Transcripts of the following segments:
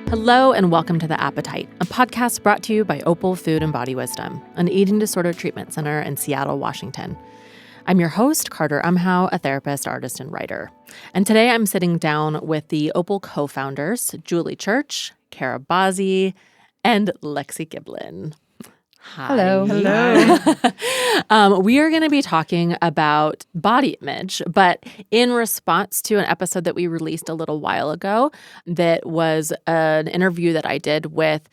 Hello and welcome to The Appetite, a podcast brought to you by Opal Food and Body Wisdom, an eating disorder treatment center in Seattle, Washington. I'm your host, Carter Umhau, a therapist, artist, and writer. And today I'm sitting down with the Opal co-founders, Julie Church, Kara Bazzi, and Lexi Giblin. Hi. Hello. We are going to be talking about body image, but in response to an episode that we released a little while ago that was an interview that I did with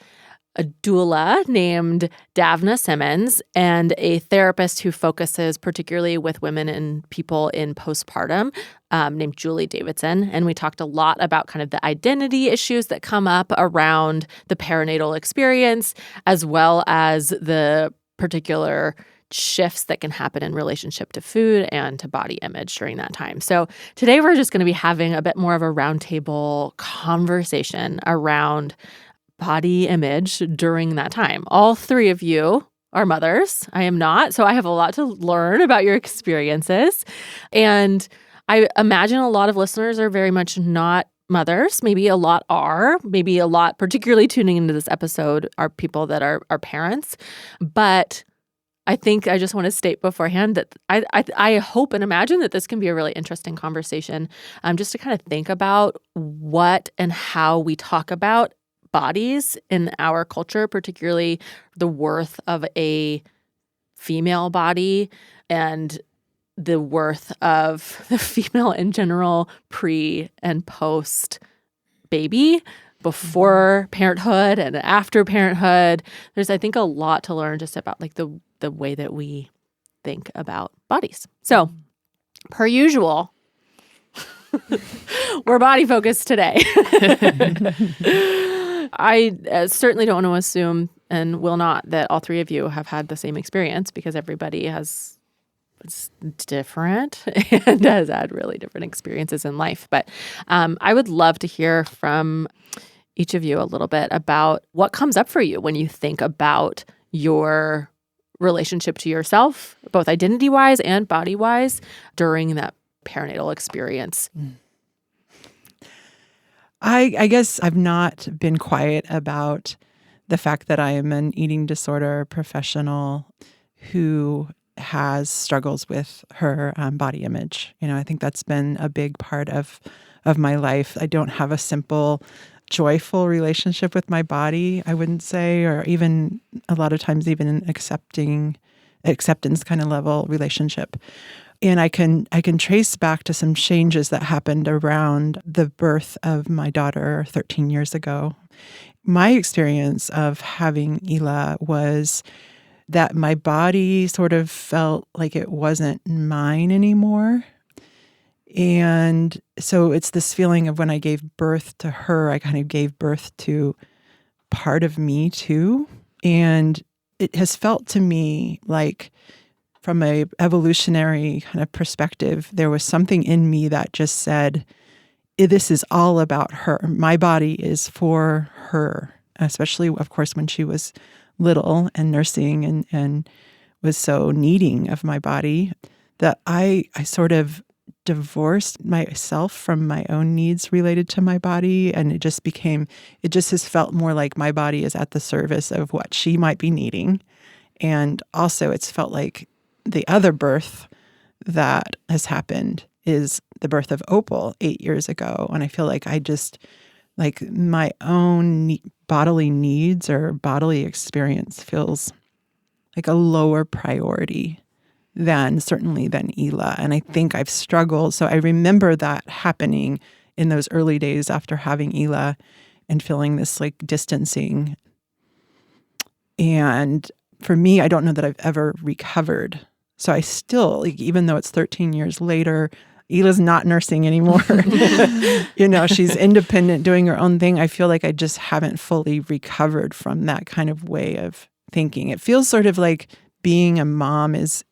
a doula named Davna Simmons and a therapist who focuses particularly with women and people in postpartum named Julie Davidson. And we talked a lot about kind of the identity issues that come up around the perinatal experience, as well as the particular shifts that can happen in relationship to food and to body image during that time. So today we're just going to be having a bit more of a roundtable conversation around body image during that time. All three of you are mothers. I am not. So I have a lot to learn about your experiences. And I imagine a lot of listeners are very much not mothers. Maybe a lot are. Maybe a lot, particularly tuning into this episode, are people that are parents. But I think I just want to state beforehand that I hope and imagine that this can be a really interesting conversation, just to kind of think about what and how we talk about bodies in our culture, particularly the worth of a female body and the worth of the female in general pre and post baby, before parenthood and after parenthood. There's, I think, a lot to learn just about like the way that we think about bodies. So, per usual, we're body focused today. I certainly don't want to assume and will not that all three of you have had the same experience, because everybody is different and has had really different experiences in life. But I would love to hear from each of you a little bit about what comes up for you when you think about your relationship to yourself, both identity-wise and body-wise, during that perinatal experience. I guess I've not been quiet about the fact that I am an eating disorder professional who has struggles with her body image. You know, I think that's been a big part of my life. I don't have a simple, joyful relationship with my body, I wouldn't say, or even a lot of times even an acceptance kind of level relationship. And I can trace back to some changes that happened around the birth of my daughter 13 years ago. My experience of having Ela was that my body sort of felt like it wasn't mine anymore. And so it's this feeling of when I gave birth to her, I kind of gave birth to part of me too. And it has felt to me like, from a evolutionary kind of perspective, there was something in me that just said, this is all about her. My body is for her, especially, of course, when she was little and nursing and was so needing of my body, that I sort of divorced myself from my own needs related to my body. And it just has felt more like my body is at the service of what she might be needing. And also it's felt like the other birth that has happened is the birth of Opal 8 years ago. And I feel like I just, like my own bodily needs or bodily experience feels like a lower priority than Ela. And I think I've struggled. So I remember that happening in those early days after having Ela and feeling this like distancing. And for me, I don't know that I've ever recovered. So I still, like, even though it's 13 years later, Ela's not nursing anymore. You know, she's independent, doing her own thing. I feel like I just haven't fully recovered from that kind of way of thinking. It feels sort of like being a mom is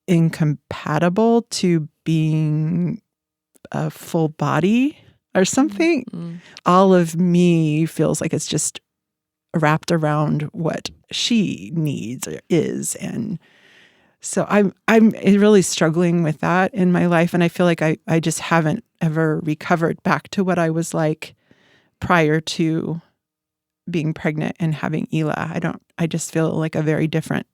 incompatible to being a full body or something. Mm-hmm. All of me feels like it's just wrapped around what she needs or is. And so I'm really struggling with that in my life. And I feel like I just haven't ever recovered back to what I was like prior to being pregnant and having Ela. I just feel like a very different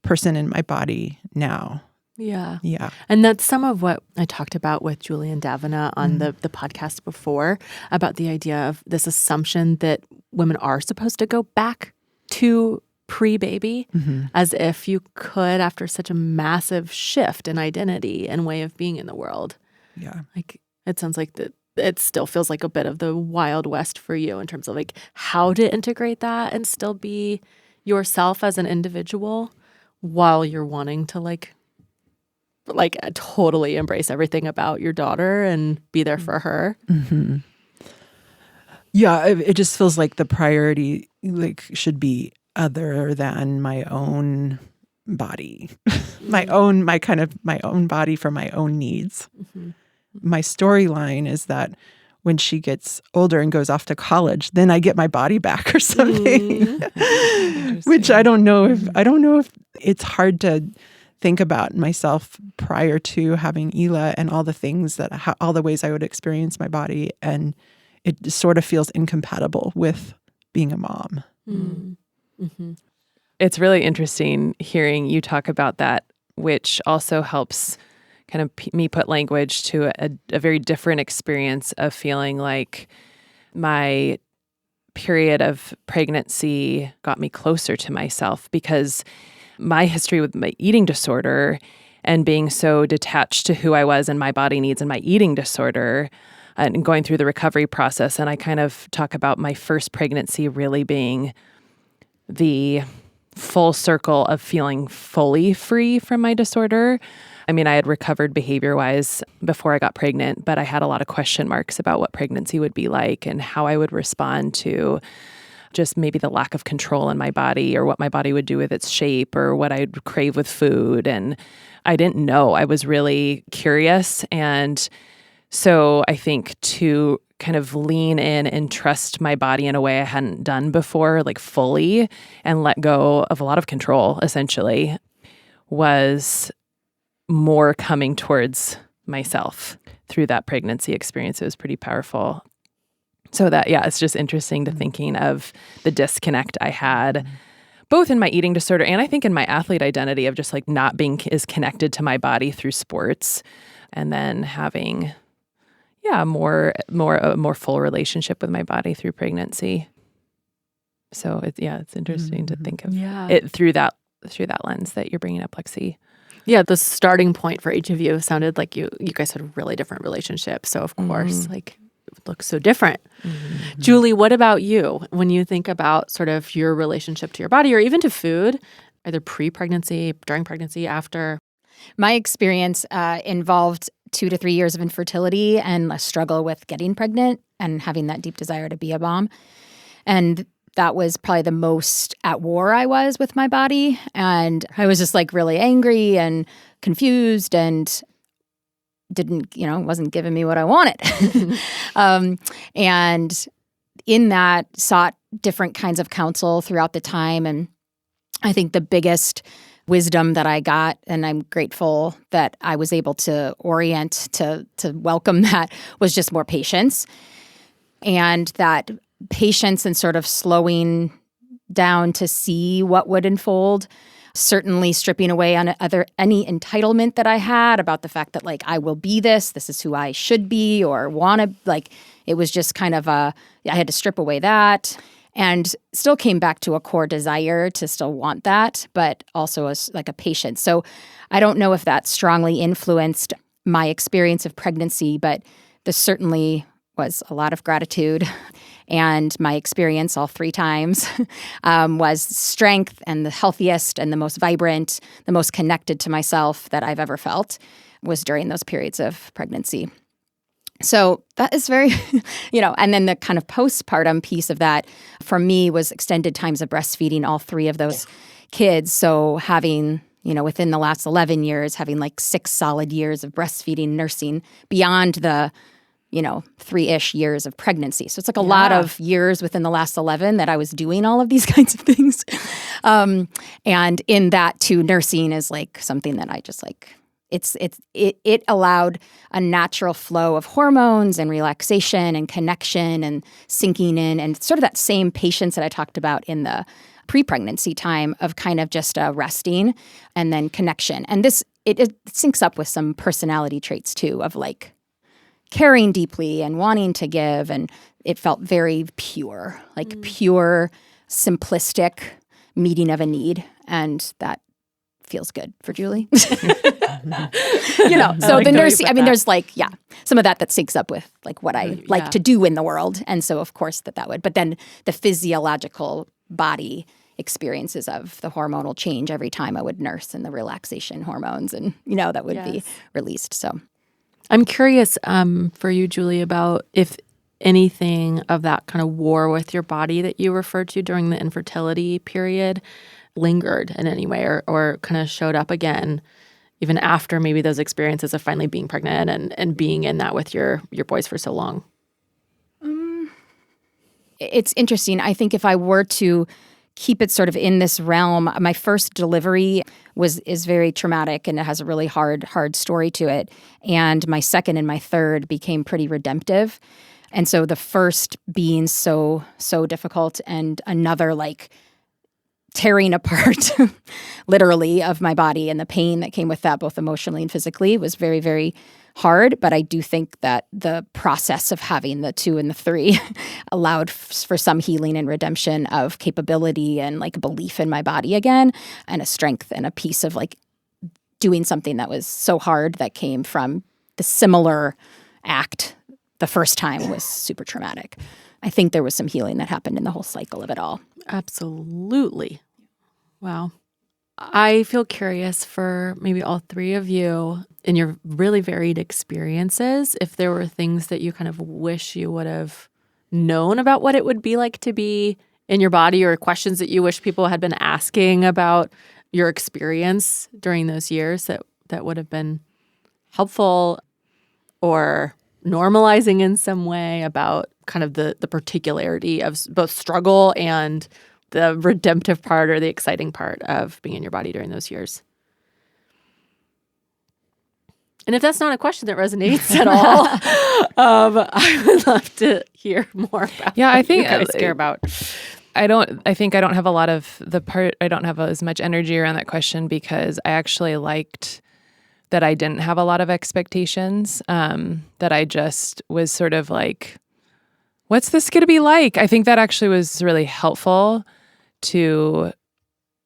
person in my body now. Yeah. Yeah. And that's some of what I talked about with Julian Davina on the podcast before, about the idea of this assumption that women are supposed to go back to pre-baby, as if you could after such a massive shift in identity and way of being in the world. Yeah. Like, it sounds like that it still feels like a bit of the Wild West for you in terms of like how to integrate that and still be yourself as an individual while you're wanting to like totally embrace everything about your daughter and be there for her. Mm-hmm. Yeah, it just feels like the priority like should be other than my own body, my own body for my own needs. My storyline is that when she gets older and goes off to college, then I get my body back or something. Which I don't know if it's hard to think about myself prior to having Ela and all the things that all the ways I would experience my body, and it sort of feels incompatible with being a mom. It's really interesting hearing you talk about that, which also helps kind of me put language to a very different experience of feeling like my period of pregnancy got me closer to myself, because my history with my eating disorder and being so detached to who I was and my body needs and my eating disorder and going through the recovery process. And I kind of talk about my first pregnancy really being the full circle of feeling fully free from my disorder. I mean, I had recovered behavior-wise before I got pregnant, but I had a lot of question marks about what pregnancy would be like and how I would respond to just maybe the lack of control in my body, or what my body would do with its shape, or what I'd crave with food. And I didn't know. I was really curious. And so I think to kind of lean in and trust my body in a way I hadn't done before, like fully, and let go of a lot of control, essentially, was more coming towards myself through that pregnancy experience. It was pretty powerful. So that, yeah, it's just interesting to thinking of the disconnect I had, both in my eating disorder and I think in my athlete identity of just like not being as connected to my body through sports, and then having, a more full relationship with my body through pregnancy. So it's interesting to think of it through that lens that you're bringing up, Lexi. Yeah, the starting point for each of you sounded like you guys had a really different relationship. So of course, like, it looks so different. Julie, what about you? When you think about sort of your relationship to your body or even to food, either pre-pregnancy, during pregnancy, after? My experience involved 2 to 3 years of infertility and a struggle with getting pregnant and having that deep desire to be a mom. And that was probably the most at war I was with my body. And I was just like really angry and confused and wasn't giving me what I wanted. And in that, sought different kinds of counsel throughout the time. And I think the biggest wisdom that I got, and I'm grateful that I was able to orient to welcome that, was just more patience. And that patience and sort of slowing down to see what would unfold, certainly stripping away on any entitlement that I had about the fact that like I will be this is who I should be or want to, like, it was just kind of I had to strip away that, and still came back to a core desire to still want that, but also as like a patience. So I don't know if that strongly influenced my experience of pregnancy, but this certainly was a lot of gratitude. And my experience all 3 times was strength, and the healthiest and the most vibrant, the most connected to myself that I've ever felt was during those periods of pregnancy. So that is very, and then the kind of postpartum piece of that for me was extended times of breastfeeding all 3 of those kids. So having, within the last 11 years, having like 6 solid years of breastfeeding, nursing beyond the 3-ish years of pregnancy. So it's like a lot of years within the last 11 that I was doing all of these kinds of things. And in that too, nursing is like something that I just like It allowed a natural flow of hormones and relaxation and connection and sinking in, and sort of that same patience that I talked about in the pre-pregnancy time of kind of just resting and then connection. And this, it syncs up with some personality traits too, of like caring deeply and wanting to give. And it felt very pure, like pure, simplistic meeting of a need. And that feels good for Julie. So the nursing, I mean, there's like, some of that syncs up with like what I like to do in the world. And so of course that would, but then the physiological body experiences of the hormonal change every time I would nurse, and the relaxation hormones, and that would be released. So I'm curious for you, Julie, about if anything of that kind of war with your body that you referred to during the infertility period lingered in any way, or kind of showed up again even after maybe those experiences of finally being pregnant and being in that with your boys for so long. It's interesting. I think if I were to keep it sort of in this realm, my first delivery is very traumatic, and it has a really hard story to it. And my second and my third became pretty redemptive. And so the first being so difficult, and another like tearing apart literally of my body, and the pain that came with that, both emotionally and physically, was very, very hard. But I do think that the process of having the 2 and the 3 allowed for some healing and redemption of capability and like belief in my body again, and a strength and a piece of like doing something that was so hard that came from the similar act the first time was super traumatic. I think there was some healing that happened in the whole cycle of it all. Absolutely. Wow. I feel curious for maybe all three of you in your really varied experiences, if there were things that you kind of wish you would have known about what it would be like to be in your body, or questions that you wish people had been asking about your experience during those years that would have been helpful or normalizing in some way about kind of the particularity of both struggle and the redemptive part or the exciting part of being in your body during those years. And if that's not a question that resonates at all, I would love to hear more about I think you guys care about. I think I don't have a lot of I don't have as much energy around that question, because I actually liked that I didn't have a lot of expectations, that I just was sort of like, what's this going to be like? I think that actually was really helpful to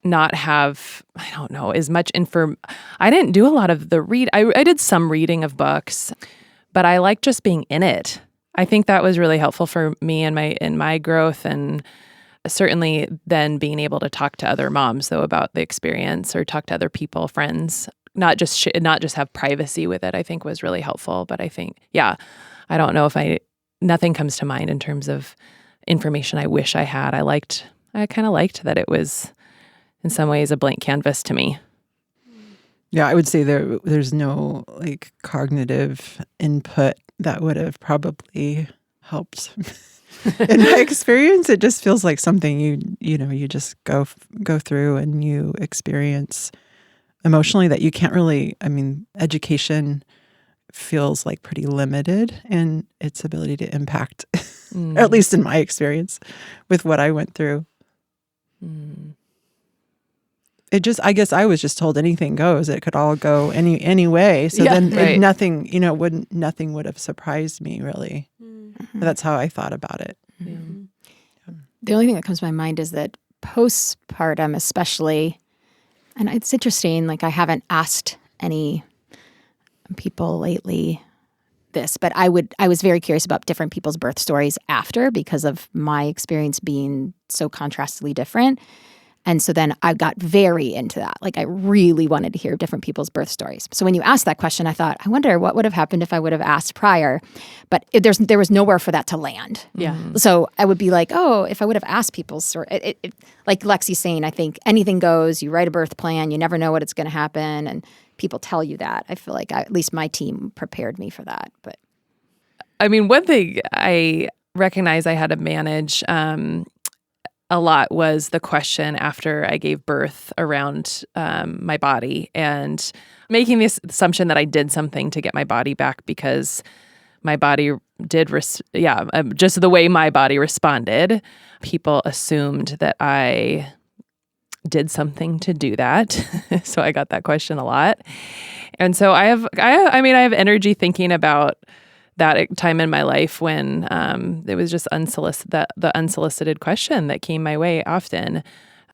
not have, I don't know, as much I didn't do a lot of the read. I did some reading of books, but I like just being in it. I think that was really helpful for me in my growth, and certainly then being able to talk to other moms though about the experience, or talk to other people, friends, not just have privacy with it, I think was really helpful. But I think, I don't know if nothing comes to mind in terms of information I wish I had. I kind of liked that it was in some ways a blank canvas to me. Yeah, I would say there's no like cognitive input that would have probably helped. In my experience, it just feels like something you just go through and you experience emotionally that you can't really, education feels like pretty limited in its ability to impact, at least in my experience with what I went through. I guess I was just told anything goes. It could all go any way. So nothing would have surprised me really. Mm-hmm. That's how I thought about it. Mm-hmm. The only thing that comes to my mind is that postpartum, especially, and it's interesting, like I haven't asked any people lately this, but I was very curious about different people's birth stories after, because of my experience being so contrastedly different. And so then I got very into that. Like I really wanted to hear different people's birth stories. So when you asked that question, I thought, I wonder what would have happened if I would have asked prior. But there was nowhere for that to land. Yeah. So I would be like, oh, if I would have asked people's story, like Lexi's saying, I think anything goes. You write a birth plan. You never know what it's going to happen. And people tell you that. I feel like at least my team prepared me for that. But one thing I recognize I had to manage a lot was the question after I gave birth around my body. And making this assumption that I did something to get my body back because my body did, just the way my body responded. People assumed that I did something to do that. So I got that question a lot. And so I have energy thinking about that time in my life when it was just the unsolicited question that came my way often.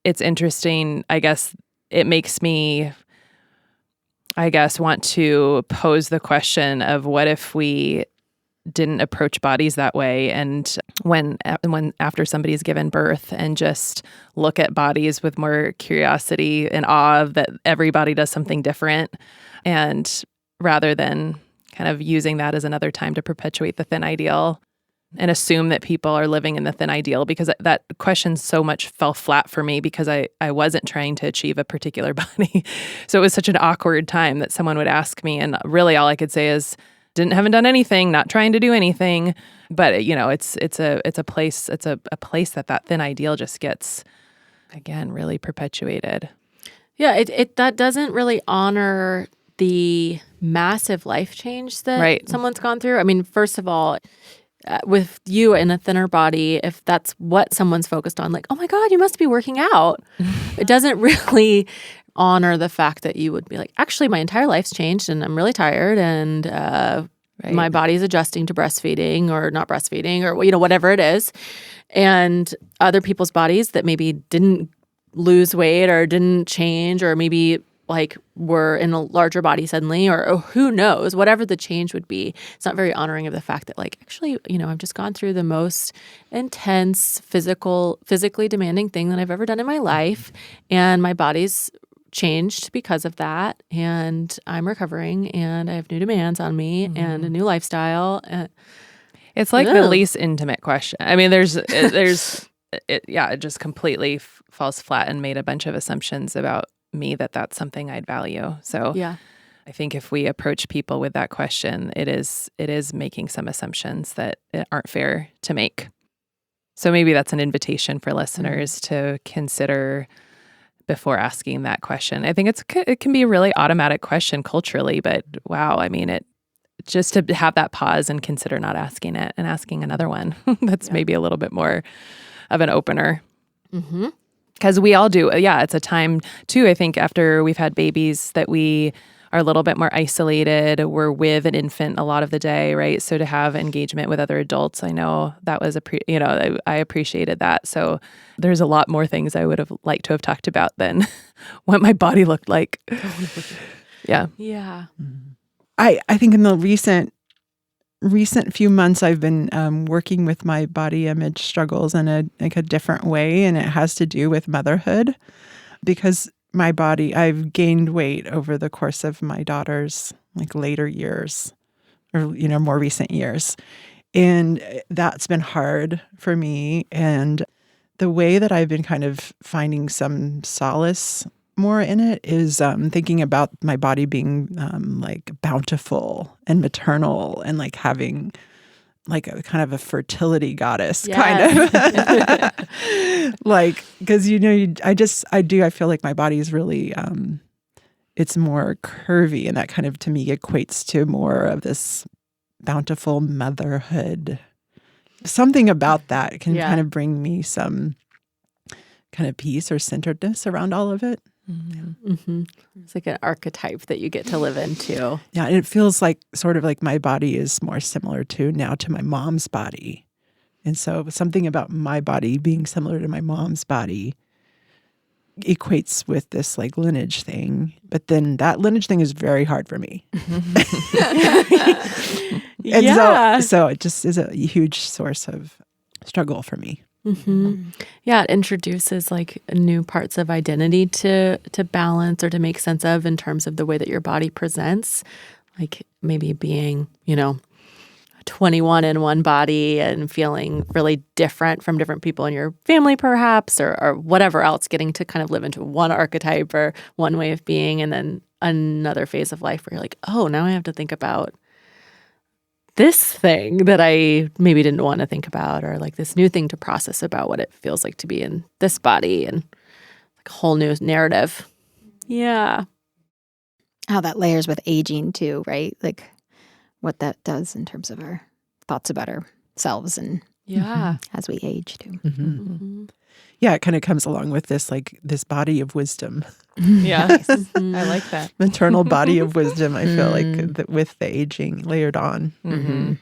It's interesting. I guess it makes me, want to pose the question of what if we didn't approach bodies that way, and when after somebody's given birth, and just look at bodies with more curiosity and awe that everybody does something different, and rather than kind of using that as another time to perpetuate the thin ideal and assume that people are living in the thin ideal, because that question so much fell flat for me because I wasn't trying to achieve a particular body. So it was such an awkward time that someone would ask me, and really all I could say is, haven't done anything, not trying to do anything. But it's a place that thin ideal just gets, again, really perpetuated. Yeah, it that doesn't really honor the massive life change that someone's gone through. I mean, first of all, with you in a thinner body, if that's what someone's focused on, like, oh my God, you must be working out. It doesn't really honor the fact that you would be like, actually, my entire life's changed and I'm really tired, and my body's adjusting to breastfeeding or not breastfeeding, or whatever it is. And other people's bodies that maybe didn't lose weight or didn't change, or maybe like were in a larger body suddenly, or who knows, whatever the change would be. It's not very honoring of the fact that, like, actually, I've just gone through the most intense physically demanding thing that I've ever done in my life, and my body's changed because of that, and I'm recovering, and I have new demands on me and a new lifestyle. It's like the least intimate question. I mean, it just completely falls flat and made a bunch of assumptions about me that's something I'd value. So yeah, I think if we approach people with that question, it is making some assumptions that aren't fair to make. So maybe that's an invitation for listeners to consider before asking that question. I think it can be a really automatic question culturally, but wow, I mean, just to have that pause and consider not asking it and asking another one. That's maybe a little bit more of an opener. Mm-hmm. Because we all do. Yeah, it's a time too, I think, after we've had babies that we are a little bit more isolated. We're with an infant a lot of the day, right? So to have engagement with other adults, I know that was I appreciated that. So there's a lot more things I would have liked to have talked about than what my body looked like. Yeah. Yeah. I think in the recent few months, I've been working with my body image struggles in a different way, and it has to do with motherhood, because my body, I've gained weight over the course of my daughter's later years, or more recent years, and that's been hard for me. And the way that I've been kind of finding some solace more in it is thinking about my body being bountiful and maternal, and having a kind of a fertility goddess, kind of because I feel like my body is really it's more curvy, and that kind of to me equates to more of this bountiful motherhood. Something about that can kind of bring me some kind of peace or centeredness around all of it. Mm-hmm. Mm-hmm. It's like an archetype that you get to live into. Yeah, and it feels sort of like my body is more similar to my mom's body. And so something about my body being similar to my mom's body equates with this lineage thing. But then that lineage thing is very hard for me. And so it just is a huge source of struggle for me. Mm-hmm. Yeah, it introduces new parts of identity to balance or to make sense of in terms of the way that your body presents. Like maybe being, 21 in one body and feeling really different from different people in your family perhaps, or whatever else, getting to kind of live into one archetype or one way of being, and then another phase of life where you're like, oh, now I have to think about this thing that I maybe didn't want to think about, or this new thing to process about what it feels like to be in this body, and a whole new narrative. Yeah. how that layers with aging too, right? Like what that does in terms of our thoughts about ourselves and Yeah. as we age too. Mm-hmm. Yeah, it kind of comes along with this body of wisdom, Yeah. I like that. maternal body of wisdom. I feel like with the aging layered on. Mm-hmm.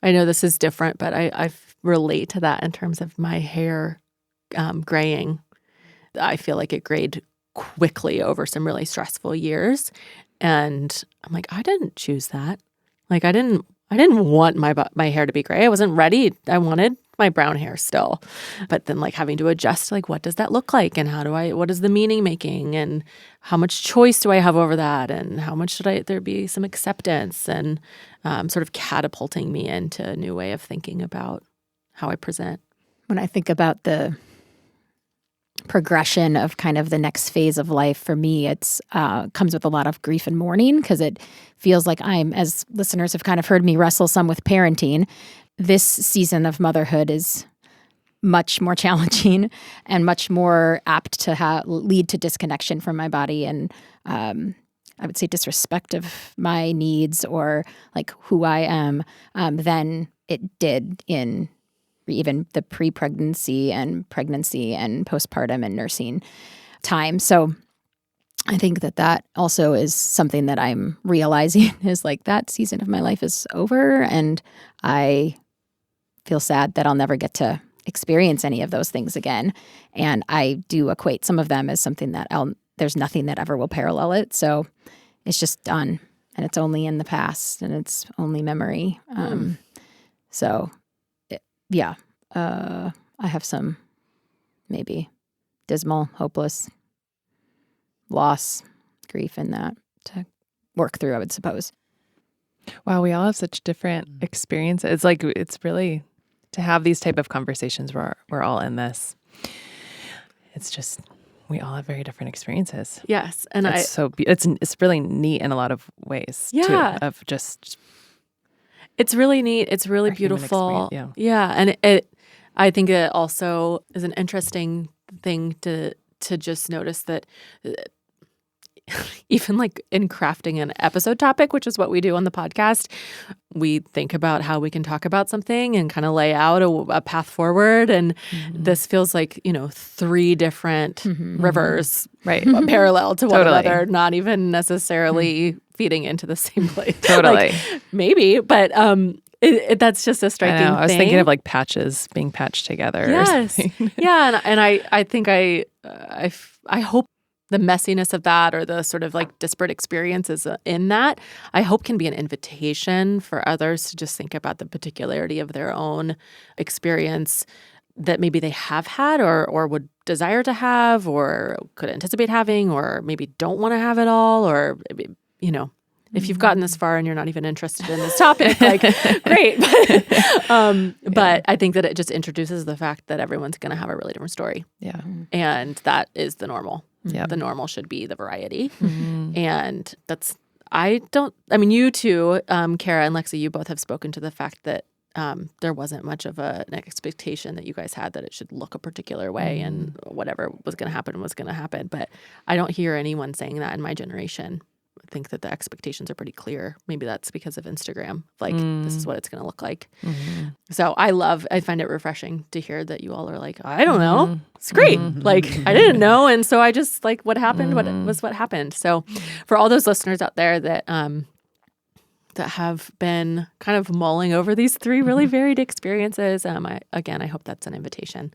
I know this is different, but I relate to that in terms of my hair graying. I feel like it grayed quickly over some really stressful years. And I'm like, I didn't choose that. Like, I didn't want my hair to be gray. I wasn't ready. I wanted my brown hair still. But then like having to adjust, like, what does that look like? And what is the meaning making? And how much choice do I have over that? And how much should there be some acceptance? And sort of catapulting me into a new way of thinking about how I present. When I think about the progression of kind of the next phase of life for me, it's comes with a lot of grief and mourning, because it feels like I'm, as listeners have kind of heard me wrestle some with parenting, this season of motherhood is much more challenging and much more apt to lead to disconnection from my body and I would say disrespect of my needs or like who I am than it did in even the pre-pregnancy and pregnancy and postpartum and nursing time. So I think that also is something that I'm realizing is like that season of my life is over, and I feel sad that I'll never get to experience any of those things again. And I do equate some of them as something that there's nothing that ever will parallel it. So it's just done, and it's only in the past, and it's only memory. I have some maybe dismal, hopeless loss, grief in that to work through, I would suppose. Wow, we all have such different experiences. It's like, it's really to have these type of conversations where we're all in this. It's just, we all have very different experiences. Yes. And it's really neat in a lot of ways too, of just. It's really neat. It's really beautiful. Yeah. And I think it also is an interesting thing to just notice that even like in crafting an episode topic, which is what we do on the podcast, we think about how we can talk about something and kind of lay out a path forward. And this feels like, 3 different rivers, right, parallel to one another, not even necessarily feeding into the same place. Totally. Like, maybe, but that's just a striking thing. I was thinking of like patches being patched together. Yes. Yeah. And I think I hope the messiness of that, or the sort of like disparate experiences in that, I hope can be an invitation for others to just think about the particularity of their own experience that maybe they have had or would desire to have or could anticipate having, or maybe don't want to have at all, or, if you've gotten this far and you're not even interested in this topic, like, great. But I think that it just introduces the fact that everyone's going to have a really different story. Yeah. And that is the normal. Yep. The normal should be the variety. And you two, Kara and Lexi, you both have spoken to the fact that there wasn't much of an expectation that you guys had that it should look a particular way and whatever was going to happen was going to happen. But I don't hear anyone saying that in my generation. I think that the expectations are pretty clear. Maybe that's because of Instagram. Like, this is what it's going to look like. So I find it refreshing to hear that you all are like, I don't know. It's great. Like, I didn't know. And so I just like what happened, what happened. So for all those listeners out there that have been kind of mulling over these 3 really varied experiences, I hope that's an invitation.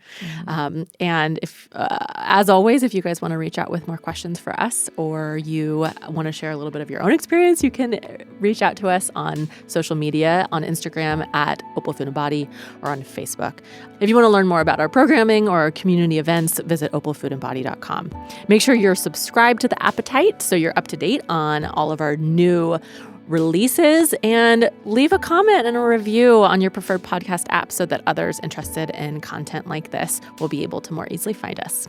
And if, as always, if you guys want to reach out with more questions for us, or you want to share a little bit of your own experience, you can reach out to us on social media, on Instagram at Opal Food and Body, or on Facebook. If you want to learn more about our programming or our community events, visit opalfoodandbody.com. Make sure you're subscribed to The Appetite so you're up to date on all of our new releases, and leave a comment and a review on your preferred podcast app so that others interested in content like this will be able to more easily find us.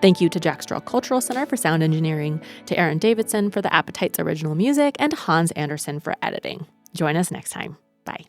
Thank you to Jack Strahl Cultural Center for sound engineering, to Aaron Davidson for The Appetite's original music, and to Hans Anderson for editing. Join us next time. Bye.